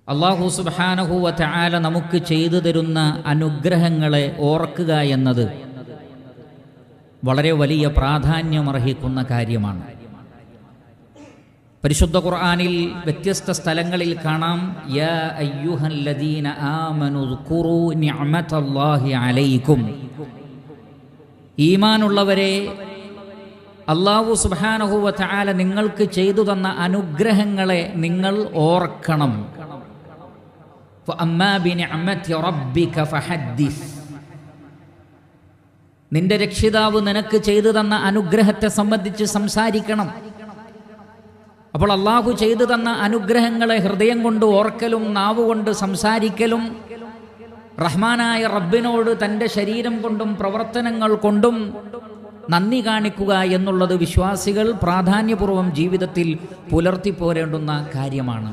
അല്ലാഹു സുബ്ഹാനഹു വ തആല നമുക്ക് ചെയ്തു തരുന്ന അനുഗ്രഹങ്ങളെ ഓർക്കുക എന്നത് വളരെ വലിയ പ്രാധാന്യമർഹിക്കുന്ന കാര്യമാണ്. പരിശുദ്ധ ഖുർആനിൽ വ്യത്യസ്ത സ്ഥലങ്ങളിൽ കാണാം, യാ അയ്യുഹല്ലദീന ആമനു ഉദ്കുറൂ നിഅമതല്ലാഹി അലൈക്കും. ഈമാനുള്ളവരെ, അല്ലാഹു സുബ്ഹാനഹു വ തആല നിങ്ങൾക്ക് ചെയ്തു തന്ന അനുഗ്രഹങ്ങളെ നിങ്ങൾ ഓർക്കണം. ഫഅമ്മാ ബിനിഅമതി റബ്ബിക ഫഹദ്ദിസ്. നിന്റെ രക്ഷിതാവ് നിനക്ക് ചെയ്തു തന്ന അനുഗ്രഹത്തെ സംബന്ധിച്ച് സംസാരിക്കണം. അപ്പോൾ അള്ളാഹു ചെയ്തു തന്ന അനുഗ്രഹങ്ങളെ ഹൃദയം കൊണ്ട് ഓർക്കലും നാവുകൊണ്ട് സംസാരിക്കലും റഹ്മാനായ റബ്ബിനോട് തൻ്റെ ശരീരം കൊണ്ടും പ്രവർത്തനങ്ങൾ കൊണ്ടും നന്ദി കാണിക്കുക എന്നുള്ളത് വിശ്വാസികൾ പ്രാധാന്യപൂർവ്വം ജീവിതത്തിൽ പുലർത്തിപ്പോരേണ്ടുന്ന കാര്യമാണ്.